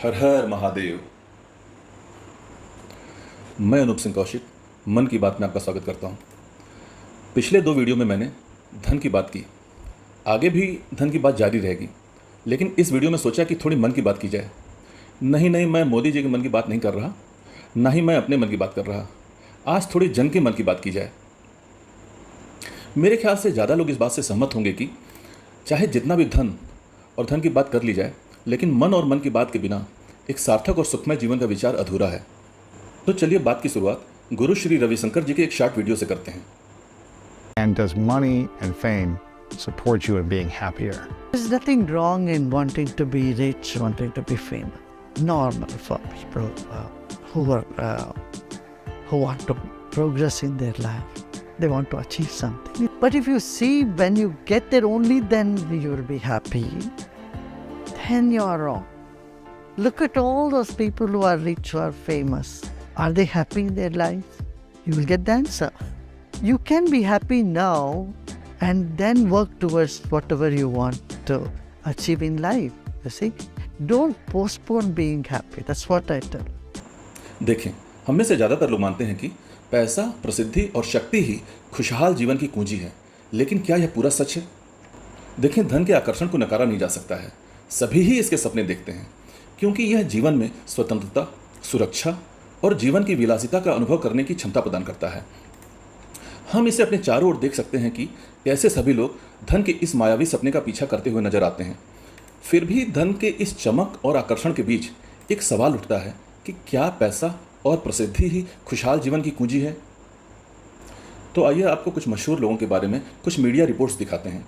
हर हर महादेव। मैं अनूप सिंह कौशिक मन की बात में आपका स्वागत करता हूं। पिछले 2 वीडियो में मैंने धन की बात की, आगे भी धन की बात जारी रहेगी, लेकिन इस वीडियो में सोचा कि थोड़ी मन की बात की जाए। नहीं नहीं, मैं मोदी जी के मन की बात नहीं कर रहा, ना ही मैं अपने मन की बात कर रहा। आज थोड़ी जन के मन की बात की जाए। मेरे ख्याल से ज़्यादा लोग इस बात से सहमत होंगे कि चाहे जितना भी धन और धन की बात कर ली जाए, लेकिन मन और मन की बात के बिना एक सार्थक और सुखमय जीवन का विचार अधूरा है। तो चलिए बात की शुरुआत गुरु श्री रविशंकर जी के एक शॉर्ट वीडियो से करते हैं। And does money and fame support you in being happier? There's nothing wrong in wanting to be rich, wanting to be famous. Normal for people who want to progress in their life. They want to achieve something. But if you see when you get there only then you will be happy, then you are wrong. Look at all those people who are rich, who are famous. Are they happy in their life? You will get the answer. You can be happy now and then work towards whatever you want to achieve in life. You see? Don't postpone being happy. That's what I tell. देखें, हम में से ज़्यादातर लोग मानते हैं कि पैसा, प्रसिद्धि और शक्ति ही खुशहाल जीवन की कुंजी है, लेकिन क्या यह पूरा सच है? देखें, धन के आकर्षण को नकारा नहीं जा सकता है। सभी ही इसके सपने देखते हैं, क्योंकि यह जीवन में स्वतंत्रता, सुरक्षा और जीवन की विलासिता का अनुभव करने की क्षमता प्रदान करता है। हम इसे अपने चारों ओर देख सकते हैं कि कैसे सभी लोग धन के इस मायावी सपने का पीछा करते हुए नजर आते हैं। फिर भी धन के इस चमक और आकर्षण के बीच एक सवाल उठता है कि क्या पैसा और प्रसिद्धि ही खुशहाल जीवन की कुंजी है? तो आइए आपको कुछ मशहूर लोगों के बारे में कुछ मीडिया रिपोर्ट्स दिखाते हैं।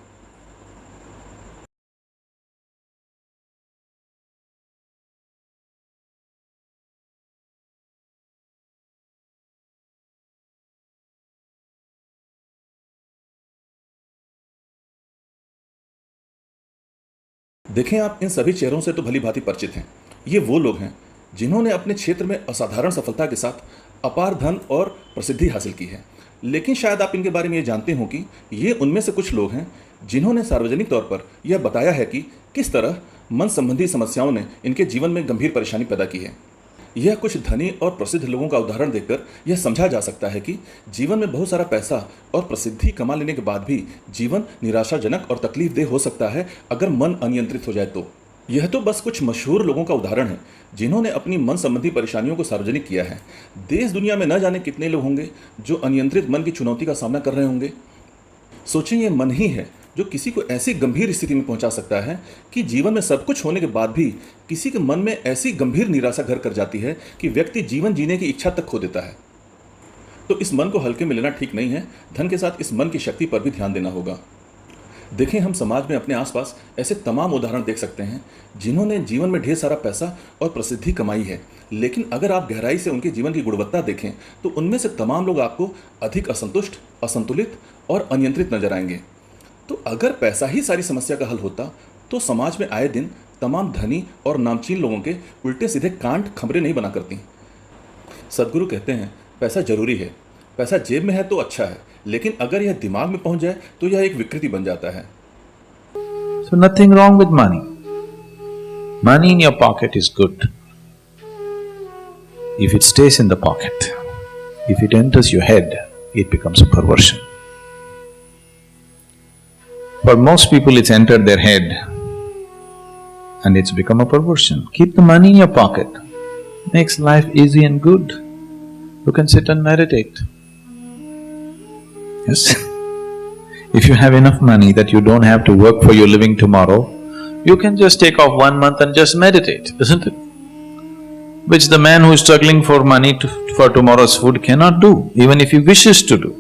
देखें, आप इन सभी चेहरों से तो भली भांति परिचित हैं। ये वो लोग हैं जिन्होंने अपने क्षेत्र में असाधारण सफलता के साथ अपार धन और प्रसिद्धि हासिल की है। लेकिन शायद आप इनके बारे में ये जानते हो कि ये उनमें से कुछ लोग हैं जिन्होंने सार्वजनिक तौर पर यह बताया है कि किस तरह मन संबंधी समस्याओं ने इनके जीवन में गंभीर परेशानी पैदा की है। यह कुछ धनी और प्रसिद्ध लोगों का उदाहरण देखकर यह समझा जा सकता है कि जीवन में बहुत सारा पैसा और प्रसिद्धि कमा लेने के बाद भी जीवन निराशाजनक और तकलीफदेह हो सकता है अगर मन अनियंत्रित हो जाए तो। यह तो बस कुछ मशहूर लोगों का उदाहरण है जिन्होंने अपनी मन संबंधी परेशानियों को सार्वजनिक किया है। देश दुनिया में न जाने कितने लोग होंगे जो अनियंत्रित मन की चुनौती का सामना कर रहे होंगे। सोचें, यह मन ही है जो किसी को ऐसी गंभीर स्थिति में पहुंचा सकता है कि जीवन में सब कुछ होने के बाद भी किसी के मन में ऐसी गंभीर निराशा घर कर जाती है कि व्यक्ति जीवन जीने की इच्छा तक खो देता है। तो इस मन को हल्के में लेना ठीक नहीं है। धन के साथ इस मन की शक्ति पर भी ध्यान देना होगा। देखें, हम समाज में अपने आसपास ऐसे तमाम उदाहरण देख सकते हैं जिन्होंने जीवन में ढेर सारा पैसा और प्रसिद्धि कमाई है, लेकिन अगर आप गहराई से उनके जीवन की गुणवत्ता देखें तो उनमें से तमाम लोग आपको अधिक असंतुष्ट, असंतुलित और अनियंत्रित नजर आएंगे। तो अगर पैसा ही सारी समस्या का हल होता तो समाज में आए दिन तमाम धनी और नामचीन लोगों के उल्टे सीधे कांड खबरें नहीं बना करती। सदगुरु कहते हैं, पैसा जरूरी है, पैसा जेब में है तो अच्छा है, लेकिन अगर यह दिमाग में पहुंच जाए तो यह एक विकृति बन जाता है। So nothing wrong with money. Money in your pocket is good. If it stays in the pocket, if it enters your head, it becomes a perversion. For most people it's entered their head and it's become a perversion. Keep the money in your pocket, makes life easy and good. You can sit and meditate. Yes? If you have enough money that you don't have to work for your living tomorrow, you can just take off 1 month and just meditate, isn't it? Which the man who is struggling for money for tomorrow's food cannot do, even if he wishes to do.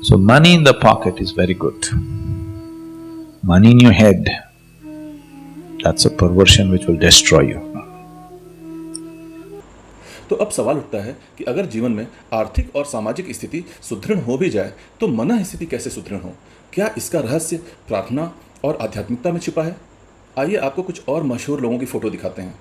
So money in the pocket is very good. Money in your head, that's a perversion which will destroy you. तो अब सवाल उठता है कि अगर जीवन में आर्थिक और सामाजिक स्थिति सुदृढ़ हो भी जाए तो मन स्थिति कैसे सुदृढ़ हो? क्या इसका रहस्य प्रार्थना और आध्यात्मिकता में छिपा है? आइए आपको कुछ और मशहूर लोगों की फोटो दिखाते हैं।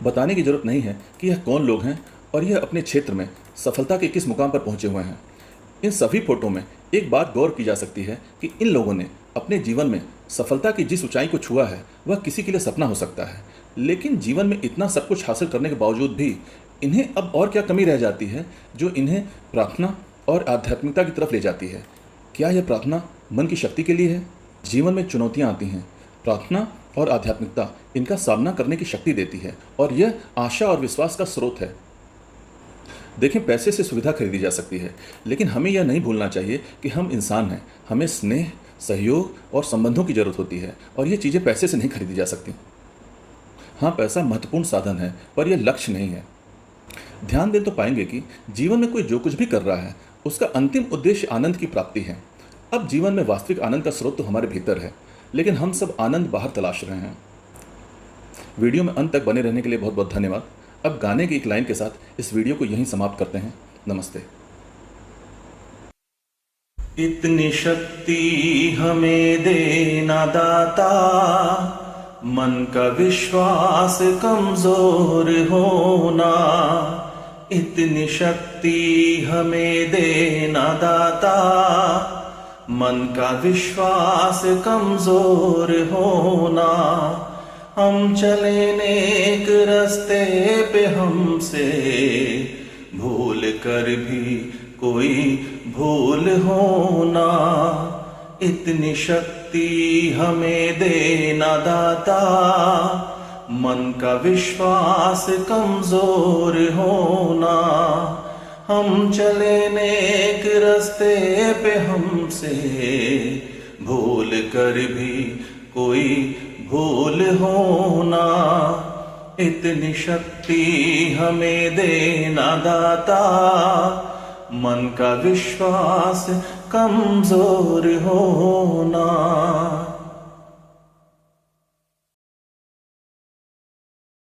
बताने की जरूरत नहीं है कि यह कौन लोग हैं और यह अपने क्षेत्र में सफलता के किस मुकाम पर पहुंचे हुए हैं। इन सभी फोटो में एक बात गौर की जा सकती है कि इन लोगों ने अपने जीवन में सफलता की जिस ऊंचाई को छुआ है वह किसी के लिए सपना हो सकता है, लेकिन जीवन में इतना सब कुछ हासिल करने के बावजूद भी इन्हें अब और क्या कमी रह जाती है जो इन्हें प्रार्थना और आध्यात्मिकता की तरफ ले जाती है। क्या यह प्रार्थना मन की शक्ति के लिए है? जीवन में चुनौतियां आती हैं, प्रार्थना और आध्यात्मिकता इनका सामना करने की शक्ति देती है और यह आशा और विश्वास का स्रोत है। देखें, पैसे से सुविधा खरीदी जा सकती है, लेकिन हमें यह नहीं भूलना चाहिए कि हम इंसान हैं। हमें स्नेह, सहयोग और संबंधों की जरूरत होती है और ये चीज़ें पैसे से नहीं खरीदी जा सकती। हाँ, पैसा महत्वपूर्ण साधन है पर यह लक्ष्य नहीं है। ध्यान दें तो पाएंगे कि जीवन में कोई जो कुछ भी कर रहा है उसका अंतिम उद्देश्य आनंद की प्राप्ति है। अब जीवन में वास्तविक आनंद का स्रोत तो हमारे भीतर है, लेकिन हम सब आनंद बाहर तलाश रहे हैं। वीडियो में अंत तक बने रहने के लिए बहुत बहुत धन्यवाद। अब गाने की एक लाइन के साथ इस वीडियो को यहीं समाप्त करते हैं। नमस्ते। इतनी शक्ति हमें देना दाता, मन का विश्वास कमजोर होना। इतनी शक्ति हमें देना दाता, मन का विश्वास कमजोर होना। हम चले नेक रास्ते पे हमसे भूल कर भी कोई भूल होना। इतनी शक्ति हमें देना दाता, मन का विश्वास कमजोर होना। हम चले नेक रास्ते पे हमसे भूल कर भी कोई भूल होना। इतनी शक्ति हमें देना दाता, मन का विश्वास कमजोर होना।